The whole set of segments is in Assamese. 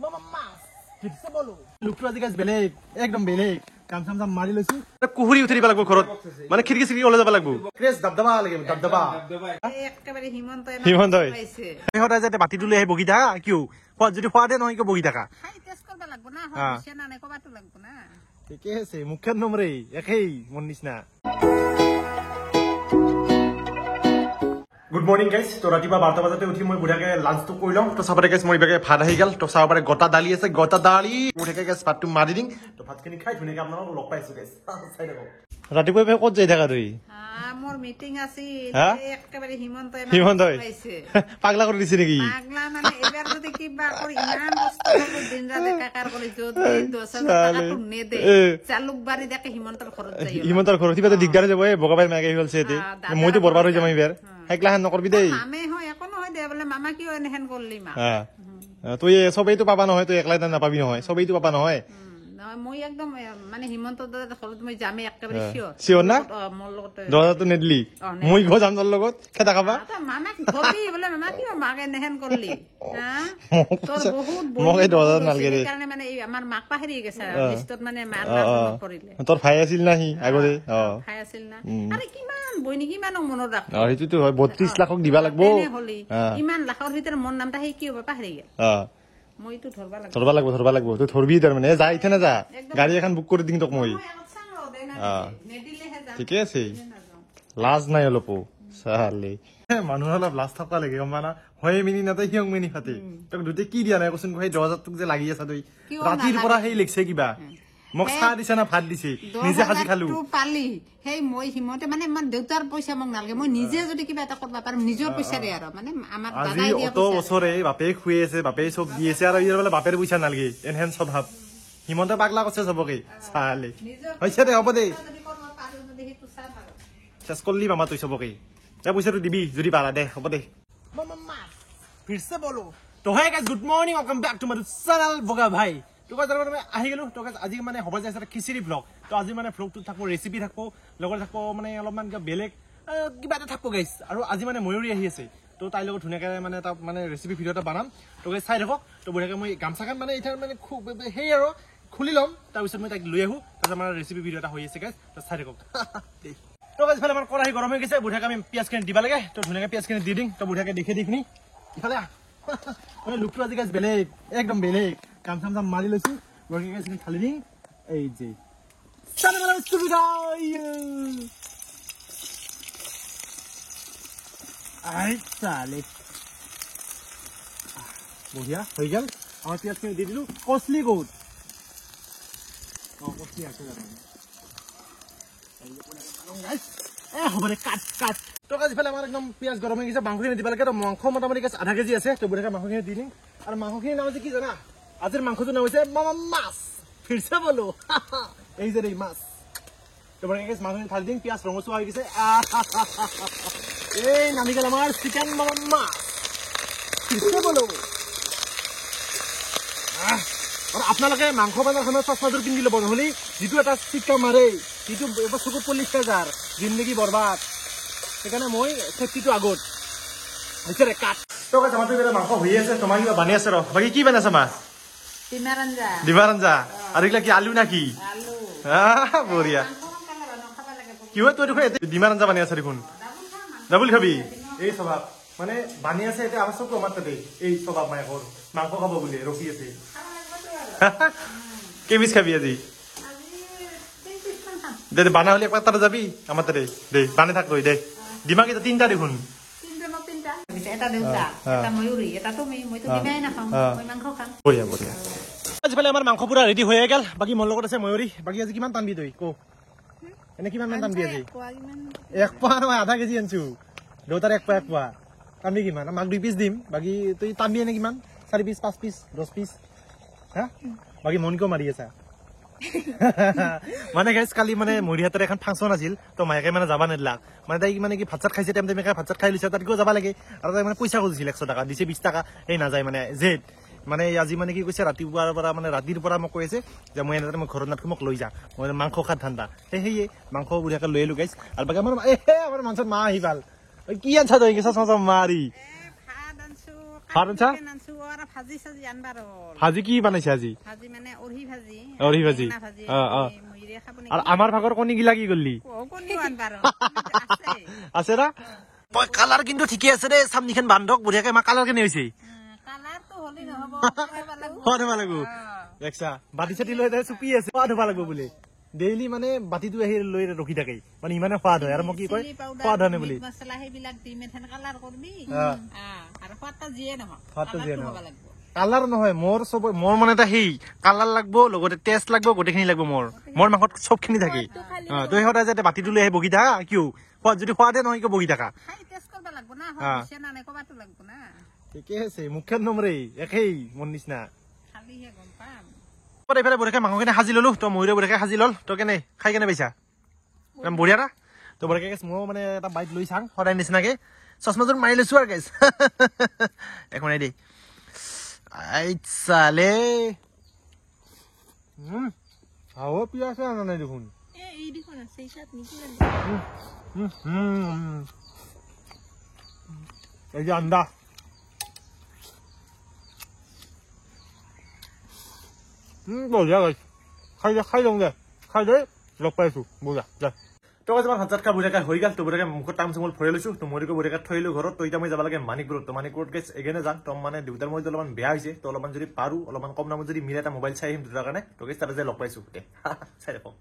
মামা মাছ ঠিকছে বলো লুকটো আজি গাইস বেলেগ একদম বেলেগ কাম সাম মারি লইছি কুহুরি উঠি দিবা লাগবো ঘৰত মানে খিড়কি সিড়কি ওলাই যাব লাগবো ক্রেজ দবদবা লাগে দবদবা একেবারে হিমন্ত পাইছে হেহতা যাতে বাতি তুলে হে বগি থাকা কিউ যদি খোৱাদে নহয় কি বগি থাকা খাই টেস্ট কৰবা লাগব না হইছে না নাই কবাটো লাগব না ঠিকে আছে মুখের নম্বরে একেই মন নিছনা গুড মর্নিং গাইস তো ৰাতিপুৱা 12টা বজাতে উঠি মই বুঢ়াকে লাঞ্চটো কৰি লম তো চাবাৰে গাইস মই বেগে ভাত আহি গল তো চাবাৰে গটা দালি আছে গটা দালি বুঢ়াকে গাইস ভাতটো মাৰি দিং তো ভাতখিনি খাই ধুনীয়াকে আপোনালোকক লগ পাইছো গাইস চাই দেখো ৰাতিপুৱা বে ক'ত যাই থাকা তুই মোৰ মিটিং আছে একেবাৰে হিমন্ত পাইছে পাগলা কৰি দিছে নেকি পাগলা মানে এবাৰ যদি কিবা কৰি ইমান কষ্ট কৰিব দিন ৰাত কাকাৰ কৰি যদি 10,000 টাকাটো নেদে চালুক বাৰি দেখে হিমন্তৰ ঘৰত যাই হিমন্তৰ ঘৰত কিবা দিগদাৰ যাব এই বগাবাই মাগে হলছে এতে মইতো বৰবাৰ হৈ যাম এবাৰ হেকলাহান নকৰবি দেই আমি হয় একো নহয় দে বলে মামা কিয় এনেহেন কৰলি মা তুই সবেইতো পাবা নহয় তুই একলাই নাপাবি নহয় সবেইতো পাবা নহয় মই একদম মানে হিমন্ত দাদা ঘৰত মই যামে একেবাৰে শিওৰ না মোৰ লগত দাদাটো নেদলি মই গো যাম তোৰ লগত খেতা খাবা মামা ধবি বলে মামা কিয় মাগে নেহেন কৰলি তোৰ বহুত মগে দাদা নালগে ৰে কাৰণে মানে আমাৰ মাক পাহৰি গৈছে লিষ্টত মানে মাৰ নাম পৰিলে তোৰ ভাই আছিল নাহি আগতে ভাই আছিল না আৰে কিমান বইনি কিমান মনত ৰাখ সেইটোতো হয় 32 লাখক দিবা লাগবো ইমান লাখৰ ভিতৰত মোৰ নামটা হেই কি হ'ব পাহৰি গেল মইতো ধৰবা লাগব তুই ধরবি তার মানে যা ইথে না যা গাড়ি এখন বুক করে দিং তোক মই ঠিকে আছে লাজ নাই অলপ সালে মানুহ অলপ লাজ থকা লাগে মানে হয় মিনি নাতে হিয়ং মিনি ফাতে তোক দুতে কি দিয়া নাই কচোন সেই 10,000 তোক যে লাগি আছে তুই ৰাতিৰ পৰা সেই লিখছে কিবা মোক চাহ দিছে না ভাত দিছে নিজে হাজি খালো পালি সেই মই হিমতে মানে মান দেউতাৰ পইচা মোক নালগে মই নিজে যদি কিবা এটা কৰবা পাৰো নিজৰ পইচাৰে আৰু মানে আমাৰ দাদাই দিয়া পইচা আজি অত বছৰে বাপে খুই আছে বাপে সব দি আছে আৰু ইয়াৰ বলে বাপেৰ পইচা নালগে এনহেন স্বভাৱ হিমন্তে পাগলা কৈছে সবকে চালে হৈছে দে হ'ব দে চেষ্টা কৰলি মামা তুই সবকে এ পইচাটো দিবি যদি পাৰা দে হ'ব দে মামা ফিৰছে বলো তো hey guys good morning welcome back to my channel বগা ভাই তো গাইস আমি আহি গলো তো গাইস আজি মানে হ'ব যাইছে খিচিৰি ব্লগ তো আজি মানে ব্লগটো থাকো ৰেচিপি থাকো লগৰ থাকো মানে অলপমান বেলেগ কিবা এটা থাকো গাইস আৰু আজি মানে ময়ূৰী আহি আছে তো তাই লগত ধুনীয়াকে মানে তা মানে ৰেচিপি ভিডিও এটা বানাম তো গাইস চাই দেখো তো বুঢ়াকে মই গামছাখান মানে এটা মানে খুব হেই আৰু খুলি লম তাৰ পিছত মই তাক লৈ আহো তাৰপিছত আমাৰ ৰেচিপি ভিডিও এটা হৈ আছে গাইস তো চাই দেখো তো গাইস ফালে আমাৰ কৰাহি গৰম হৈ গৈছে বুঢ়াকে আমি পিয়াজখিনি দিবা লাগে তো ধুনীয়াকে পিয়াজখিনি দি দিং তো বুঢ়াকে দেখি দিখিনি ইফালে মানে লুকটো আজি গাইস বেলেগ একদম বেলেগ কাম সাম মাৰি লৈছো বৰকে গাইস খালি দিং এই যে চালা সুবিধা আই চালে বঢ়িয়া হৈ গেল আমাৰ পিয়াজখিনি দি দিলো কসলি গোট কসলি আছে জানো হ'ব দে কাট কাট তো গাইস ইফালে আমাৰ একদম পিয়াজ গৰম হৈ গৈছে মাংসখিনি দিব লাগে তো মাংস মোটামুটি গাইস আধা কেজি আছে তো বুঢ়াকে মাংসখিনি দি দিম আৰু মাংসখিনি নাম আছে কি জানা আজিৰ মাংসটো নাম হৈছে মামা মাছ ফিৰছে বলো এই যে এই মাছ তো বুঢ়াকে গাইস মাংসখিনি ঢালি দিম পিয়াজ ৰঙচুৱা হৈ গৈছে এই নামি গেল আমাৰ চিকেন মামা মাছ ফিৰছে বলো আৰু আপোনালোকে মাংস বনাৰ সময়ত চচমাযোৰ কিনি ল'ব নহ'লে যিটো এটা চিক্কা মাৰে যিটো এবাৰ চকুত পলিচ যাৰ জিন্দগী বৰবাদ সেইকাৰণে মই চেফটিটো আগত হৈছে ৰে কাট তো গাইস আমাৰটো এটা মাংস হৈ আছে তোমাৰ কিবা বানি আছে ৰ বাকি কি বানি আছে মা ডিমাৰ আঞ্জা আৰু এইগিলা কি আলু না কি আলু বঢ়িয়া কি হয় তই দেখোন ডিমাৰ আঞ্জা বানি আছে দেখোন ডাবুল খাবি এই স্বভাৱ মানে বানি আছে এতিয়া আমাৰ চকু আমাৰ তাতে এই স্বভাৱ মায়েকৰ মাংস খাব বুলি ৰখি আছে কেমিস খাবি আজি দে বানা হলে একবার তারা যাবি আমার তারে দে বানে থাক দে ডিমা কি তিনটা দেখুন এটা দেউতা এটা ময়ূৰী এটা তুমি মইতো ডিমাই নাখাওঁ মই মাংস খাম বঢ়িয়া বঢ়িয়া আজি ফালে আমাৰ মাংস পুৰা ৰেডি হৈ গেল বাকি মোৰ লগত আছে ময়ূৰী বাকি আজি কিমান টানবি তই কো এনে কিমান মান টানবি আজি এক পোৱা নহয় আধা কেজি আনছো দেউতাৰ এক পোৱা টানবি কিমান আমাক 2 পিচ দিম বাকি তই টানবি এনে কিমান 4 পিচ 5 পিচ 10 পিচ হা বাকি মন কিয় মাৰি আছা মানে গাইস কালি মানে মৰিহাতৰ এখন ফাংচন আছিল তো মাইকে মানে যাবা নেদলাক মানে তাই মানে কি ভাত চাত খাইছে টাইম টাইমে ভাত চাত খাই লৈছে তাত কিয় যাবা লাগে আৰু তাই মানে পইচা খুজিছিল 100 টাকা দিছে 20 টাকা এই নাযায় মানে জেদ মানে আজি মানে কি কৈছে ৰাতিপুৱাৰ পৰা মানে ৰাতিৰ পৰা মোক কৈছে যে মই এনেতে মই ঘৰত নাথাকো মোক লৈ যা মই মাংস খাত ঠাণ্ডা সেয়ে মাংস বুঢ়াকে লৈ লো গাইস আৰু বাকি আমাৰ আমাৰ মাংসত মা আহি ভাল কি আনছা তই কি চচ মাৰি ভাত আনছা ভাজি কি বনাইছে আজি অৰি ভাজি আৰু আমাৰ ভাগৰ কণী গিলা কি কৰিলি আছে না কালাৰ কিন্তু ঠিকে আছে দে চামনিখন বান্ধক বঢ়িয়াকে আমাৰ কালাৰ কেনে হৈছে বাতি চাতি লৈ চুপি আছে সোৱাদ হব লাগিব বোলে ডেইলি মানে বাতিটো আহি লৈ ৰখি থাকে মানে ইমানে সোৱাদ হয় আৰু মই কি কয় সোৱাদ হয় বুলি কালাৰ নহয় মোৰ চব মোৰ মানে এটা সেই কালাৰ লাগব লগতে টেষ্ট লাগব গোটেইখিনি লাগব মোৰ মাংসত চবখিনি থাকে তই সদায় যাতে বাতিটো লৈ আহি বহি থাকা কিয় সোৱাদ যদি সোৱাদে নহয় কিয় বহি থাকা ঠিকে আছে মুখেন নমৰে একেই মোৰ নিচিনা এইফালে বঢ়িয়াকে মাংসখিনি সাজি ললো তই ময়ূৰে বঢ়িয়াকে সাজি লল তই কেনে খাই কেনে পাইছা বঢ়িয়া না তই বঢ়িয়াকে ময়ো মানে এটা বাইট লৈ চাং সদায় নিচিনাকে চশমাযোৰ মাৰি লৈছো আৰু গাইছ একো নাই দেই চালে হাও পিয়াজ আনা নাই দেখোন এই যে আন্দা বঢ়িয়া গাইছ খাই লওঁ দে খাই দে লগ পাইছো বঢ়িয়া যা তই যিমান হাত খা বঢ়িয়াকে হৈ গ'ল তই বঢ়িয়াকে মুখত টাম চামোল ভৰাই লৈছো তো মৰিকো বঢ়িয়াকে থৈ আহিলো ঘৰত তই এতিয়া মই যাব লাগে মানিকপুৰত তো মানিকপুৰত গেছ এগেনে যাম তই মানে দেউতাৰ মই অলপমান বেয়া হৈছে তো অলপমান যদি পাৰো অলপমান কম দামত যদি মিলে এটা মোবাইল চাই আহিম দুটাৰ কাৰণে তো গেছ তাতে যে লগ পাইছো চাই দেখক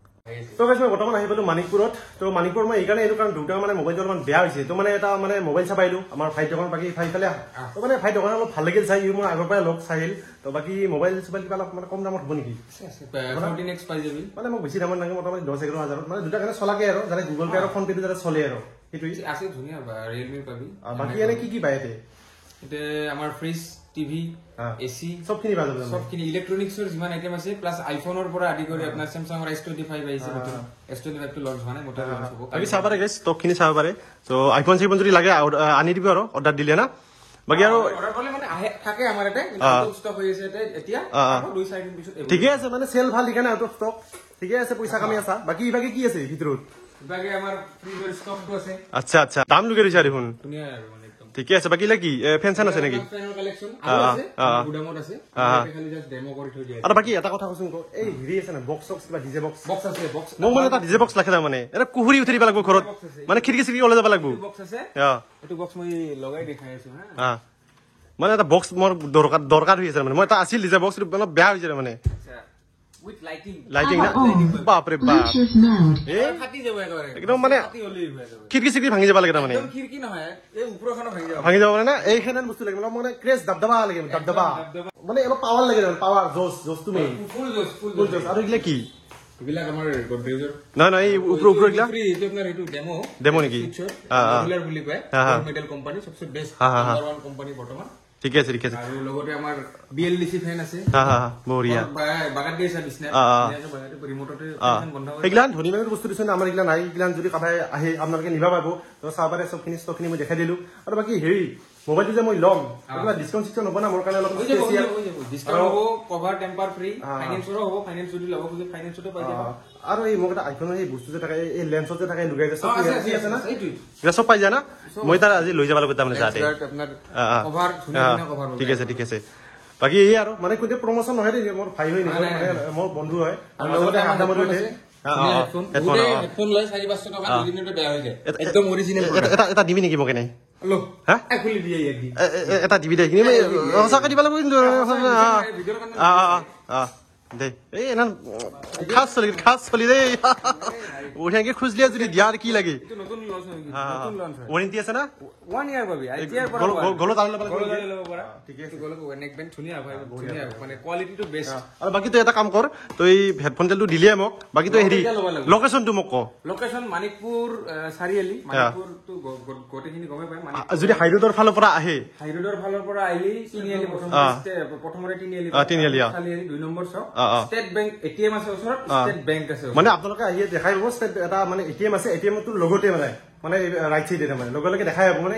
তো গেছ মই বৰ্তমান আহি পালো মানিকপুৰত তো মানিকপুৰ মই এইকাৰণে আহিলো কাৰণ দেউতাৰ মানে মোবাইলটো অলপমান বেয়া হৈছে তো মানে এটা মানে মোবাইল চাব আহিলো আমাৰ ভাই দোকান বাকী ভাইফালে তো মানে ভাই দোকান অলপ ভাল লাগিল চাই মই আগৰ পৰাই লগ চাইল তো বাকী মোবাইল চোবাইল কিবা অলপ মানে কম দামত হ'ব নেকি মানে মোক বেছি দামত নাগে মোটামুটি 10-11 মানে দুটা কাৰণে চলাকে আৰু যাতে গুগল পে আৰু ফোন পে যাতে চলে আৰু সেইটোৱে আছে ধুনীয়া ৰিয়েলমি পাবি বাকী এনে কি পায় এতে আমাৰ ফ্ৰিজ টিভি এসি সবখিনি পাই যাব সবখিনি ইলেক্ট্ৰনিক্সৰ যিমান আইটেম আছে প্লাছ আইফোনৰ পৰা আদি কৰি আপোনাৰ স্যামসাঙৰ S25 আহিছে S25 টো লঞ্চ হোৱা নাই মোটাৰ লঞ্চ হ'ব আমি চাব পাৰে গাইছ ষ্টকখিনি চাব পাৰে তো আইফোন সেভেন যদি লাগে আনি দিব আৰু অৰ্ডাৰ দিলে না বাকি আৰু অৰ্ডাৰ কৰিলে মানে আহে থাকে আমাৰ এতে কিন্তু ষ্টক হৈ আছে এতিয়া আৰু 2-4 দিন পিছত ঠিকে আছে মানে সেল ভাল দিখানে আউট অফ ষ্টক ঠিকে আছে পইচা কামি আছে বাকি ইভাগে কি আছে ভিতৰত ইভাগে আমাৰ ফ্ৰিজৰ ষ্টকটো আছে আচ্ছা আচ্ছা দাম লুকে দিছা দেখোন ধুনীয়া আৰু মানে একদম ঠিকে আছে বাকি লাগি ফেনচন আছে নেকি ফেনৰ কালেকচন আছে গুদামত আছে খালি জাস্ট ডেমো কৰি থৈ দিয়া আৰু বাকি এটা কথা কৈছো এই হেৰি আছে না বক্স কিবা ডিজে বক্স আছে বক্স মোক মানে এটা ডিজে বক্স লাগে মানে এটা কুহুৰি উঠি দিব লাগিব ঘৰত মানে খিৰিকি চিৰিকি ওলাই যাব লাগিব বক্স আছে এটো বক্স মই লগাই দেখাই আছো হা মানে এটা বক্স মোৰ দৰকাৰ হৈ আছে মানে মই এটা আছিল ডিজে বক্স অলপ বেয়া হৈ যায় মানে উইথ লাইটিং না বাপ ৰে বাপ এ ফাটি যাব একেবাৰে একদম মানে খিৰিকি চিৰিকি ভাঙি যাব লাগে মানে একদম খিৰিকি নহয় এই ওপৰখনো ভাঙি যাব মানে না এইখানে বস্তু লাগে মানে ক্ৰেজ দবদবা লাগে দবদবা মানে অলপ পাৱাৰ লাগে পাৱাৰ জোছ তুমি ফুল জোছ আৰু ইগলা কি বিলাক আমাৰ গডৰেজৰ নহয় এই ওপৰ ইগলা ফ্ৰী এইটো আপোনাৰ এইটো ডেমো নেকি ৰেগুলাৰ বুলি কয় মেটাল কোম্পানী সবচে বেষ্ট নাম্বাৰ 1 কোম্পানী বৰ্তমান ঠিক আছে আৰু লগতে আমাৰ BLDC ফেন আছে বঢ়িয়া বাগাত দিছে বিছনা ৰিমোটতে ফেন বন্ধ কৰে এইগলা ধনী মানুহ বস্তু দিছে আমাৰ এইগলা নাই এইগলা যদি কাবাই আহে আপোনালোকে নিবা পাব তো চাবাৰে সবখিনি ষ্টকখিনি মই দেখাই দিলো আৰু বাকি হেৰি মোবাইলটো যে মই লম কিবা ডিসকাউন্ট সিস্টেম হ'ব না মোৰ কাৰণে অলপ স্পেচিয়েল ডিসকাউন্ট হ'ব কভাৰ টেম্পাৰ ফ্ৰী ফাইনান্সৰো হ'ব ফাইনান্স যদি ল'ব খুজে ফাইনান্সটো পাই যাব আৰু এই মোক এটা আইফোনৰ এই বস্তু যে থাকে এই লেন্সত যে থাকে লুগাই যে সব আছে না এইটো সব পাই যায় না মই তাৰ আজি লৈ যাব লাগিব তাৰমানে যাতে আপোনাৰ কভাৰ ধুনীয়া কভাৰ ঠিক আছে বাকি এই আৰু মানে কোনতে প্ৰমোচন নহয় দেই মোৰ ভাই হৈ নহয় মোৰ বন্ধু হয় আৰু লগতে আদামত হৈছে হেডফোন লৈ 4-500 টকা দুদিনতে বেয়া হৈ যায় একদম অৰিজিনেল এটা দিবি নেকি মোক এনে লো হা খুলি দিয়ে ইয়াদি এটা দিবি দে কিন্তু সঁচাকে দিব লাগিব কিন্তু দে এই এনা খাস চলি দেই ওঠাকে খুজলিয়া যদি দিয়াৰ কি লাগে এইটো নতুন লঞ্চ হয় ওয়াৰেন্টি আছে না 1 ইয়াৰ পাবি আইটিআৰ পৰা গলো তালে ল'ব পাৰা ঠিক আছে গলো নেক বেন্ড ধুনীয়া ভাই ধুনীয়া মানে কোৱালিটিটো বেষ্ট আৰু বাকি তো এটা কাম কৰ তই হেডফোন তেলটো দিলিয়ে মোক বাকি তো হেৰি লোকেশনটো মোক ক লোকেশন মানিকপুৰ চাৰিআলি মানিকপুৰ তো গোটেইখিনি গমে পায় মানিকপুৰ যদি হাইৰোডৰ ফালৰ পৰা আহে হাইৰোডৰ ফালৰ পৰা আহিলি তিনিআলি প্ৰথমৰে তিনিআলি চাৰিআলি 2 নম্বৰ চক ষ্টেট বেংক এটিএম আছে ওচৰত ষ্টেট বেংক আছে মানে আপোনালোকে আহিয়ে দেখাই হ'ব ষ্টেট এটা মানে এটিএম আছে এটিএম টোৰ লগতে মানে ৰাইট সাইডে মানে লগে দেখাই হ'ব মানে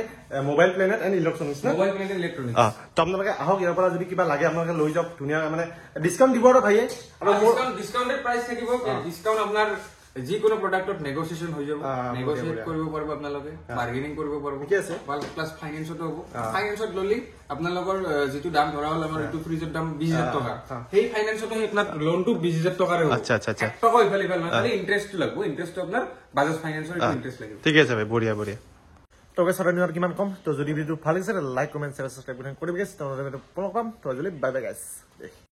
মোবাইল প্লেনেট এণ্ড ইলেকট্ৰনিক্স না মোবাইল প্লেনেট ইলেকট্ৰনিক্স তো আপোনালোকে আহক ইয়াৰ পৰা যদি কিবা লাগে আপোনালোকে লৈ যাওক ধুনীয়া মানে ডিসকাউন্ট দিব আৰু ভাইয়ে আৰু ডিসকাউন্টেড প্ৰাইস থাকিব ডিসকাউন্ট আপোনাৰ যিকোনো প্ৰডাক্টত নেগোচিয়েচন হৈ যাব নেগোচিয়েট কৰিব পাৰিব আপোনালোকে বাৰ্গেনিং কৰিব পাৰিব ঠিক আছে প্লাস ফাইনেন্সতো হ'ব ফাইনেন্সত ললি আপোনালোকৰ যিটো দাম ধৰা হ'ল আমাৰ এইটো ফ্ৰিজৰ দাম 20000 টকা সেই ফাইনেন্সতো আপোনাৰ লোনটো 20000 টকাৰে হ'ব আচ্ছা আচ্ছা আচ্ছা টকা ইফালে ইফালে খালি ইন্টাৰেষ্টটো লাগিব ইন্টাৰেষ্টটো আপোনাৰ বাজাজ ফাইনেন্সৰ ইন্টাৰেষ্ট লাগিব ঠিক আছে ভাই বঢ়িয়া বঢ়িয়া তোকে সরানিয়ার কিমান কম তো যদি ভিডিও ভালো লাগে লাইক কমেন্ট শেয়ার সাবস্ক্রাইব করে দিবেন তো ফলো পাম তো বাই বাই গাইস